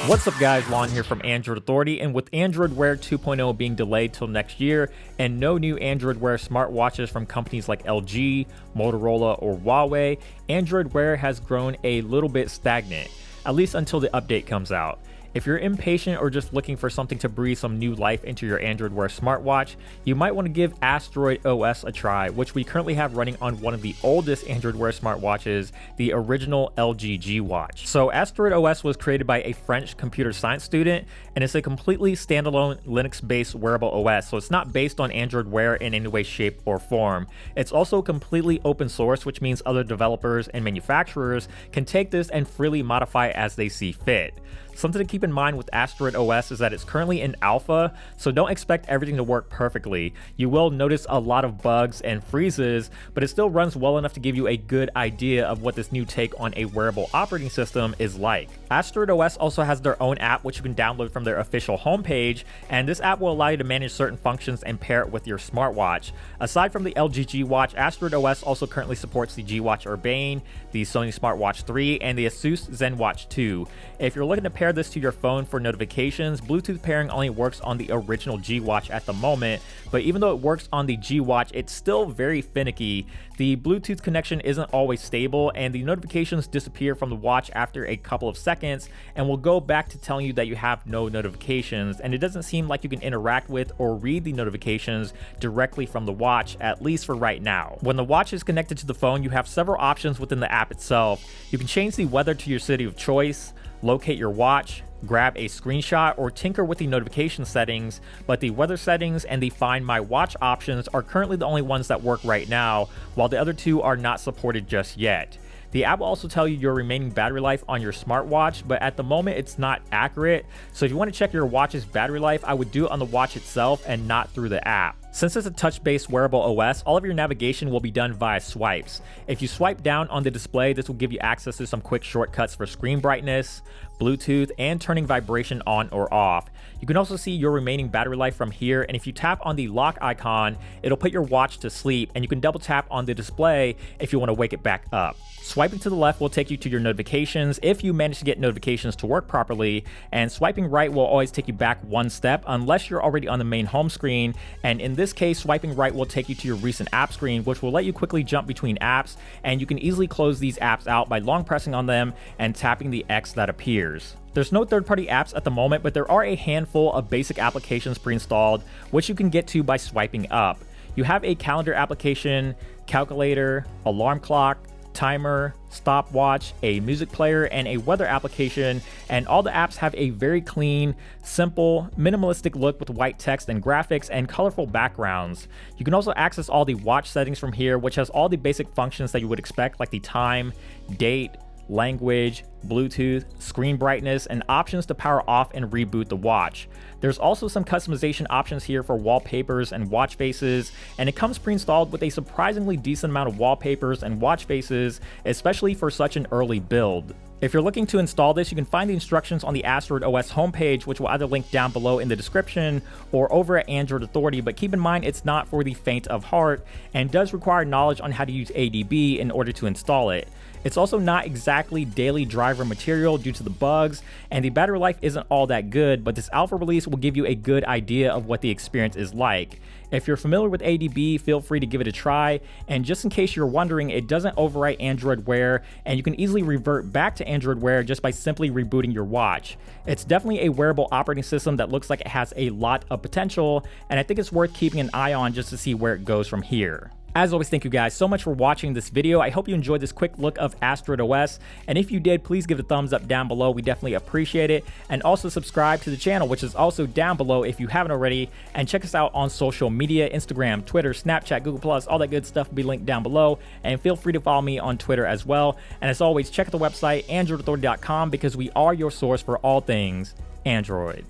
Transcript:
What's up guys, Juan here from Android Authority, and with Android Wear 2.0 being delayed till next year and no new Android Wear smartwatches from companies like LG, Motorola, or Huawei, Android Wear has grown a little bit stagnant, at least until the update comes out. If you're impatient or just looking for something to breathe some new life into your Android Wear smartwatch, you might want to give AsteroidOS a try, which we currently have running on one of the oldest Android Wear smartwatches, the original LG G Watch. So AsteroidOS was created by a French computer science student, and it's a completely standalone Linux-based wearable OS, so it's not based on Android Wear in any way, shape, or form. It's also completely open source, which means other developers and manufacturers can take this and freely modify it as they see fit. Something to keep in mind with AsteroidOS is that it's currently in alpha, so don't expect everything to work perfectly. You will notice a lot of bugs and freezes, but it still runs well enough to give you a good idea of what this new take on a wearable operating system is like. AsteroidOS also has their own app which you can download from their official homepage, and this app will allow you to manage certain functions and pair it with your smartwatch. Aside from the LG G Watch, AsteroidOS also currently supports the G Watch Urbane, the Sony Smartwatch 3, and the Asus ZenWatch 2. If you're looking to pair this to your phone for notifications, Bluetooth pairing only works on the original G Watch at the moment, but even though it works on the G Watch, it's still very finicky. The Bluetooth connection isn't always stable, and the notifications disappear from the watch after a couple of seconds and will go back to telling you that you have no notifications, and it doesn't seem like you can interact with or read the notifications directly from the watch, at least for right now. When the watch is connected to the phone, you have several options within the app itself. You can change the weather to your city of choice, locate your watch, grab a screenshot, or tinker with the notification settings, but the weather settings and the Find My Watch options are currently the only ones that work right now, while the other two are not supported just yet. The app will also tell you your remaining battery life on your smartwatch, but at the moment it's not accurate, so if you want to check your watch's battery life, I would do it on the watch itself and not through the app. Since it's a touch-based wearable OS, all of your navigation will be done via swipes. If you swipe down on the display, this will give you access to some quick shortcuts for screen brightness, Bluetooth, and turning vibration on or off. You can also see your remaining battery life from here, and if you tap on the lock icon, it'll put your watch to sleep, and you can double tap on the display if you want to wake it back up. Swiping to the left will take you to your notifications if you manage to get notifications to work properly, and swiping right will always take you back one step unless you're already on the main home screen, and in this case, swiping right will take you to your recent app screen, which will let you quickly jump between apps, and you can easily close these apps out by long pressing on them and tapping the X that appears. There's no third-party apps at the moment, but there are a handful of basic applications pre-installed, which you can get to by swiping up. You have a calendar application, calculator, alarm clock, timer, stopwatch, a music player, and a weather application, and all the apps have a very clean, simple, minimalistic look with white text and graphics and colorful backgrounds. You can also access all the watch settings from here, which has all the basic functions that you would expect, like the time, date, language, Bluetooth, screen brightness, and options to power off and reboot the watch. There's also some customization options here for wallpapers and watch faces, and it comes pre-installed with a surprisingly decent amount of wallpapers and watch faces, especially for such an early build. If you're looking to install this, you can find the instructions on the AsteroidOS homepage, which will either link down below in the description or over at Android Authority, but keep in mind it's not for the faint of heart and does require knowledge on how to use ADB in order to install it. It's also not exactly daily driver material due to the bugs, and the battery life isn't all that good, but this alpha release will give you a good idea of what the experience is like. If you're familiar with ADB, feel free to give it a try, and just in case you're wondering, it doesn't overwrite Android Wear, and you can easily revert back to Android Wear just by simply rebooting your watch. It's definitely a wearable operating system that looks like it has a lot of potential, and I think it's worth keeping an eye on just to see where it goes from here. As always, thank you guys so much for watching this video. I hope you enjoyed this quick look of AsteroidOS, and if you did, please give it a thumbs up down below. We definitely appreciate it, and also subscribe to the channel, which is also down below if you haven't already, and check us out on social media, Instagram, Twitter, Snapchat, Google+, all that good stuff will be linked down below, and feel free to follow me on Twitter as well. And as always, check out the website, AndroidAuthority.com, because we are your source for all things Android.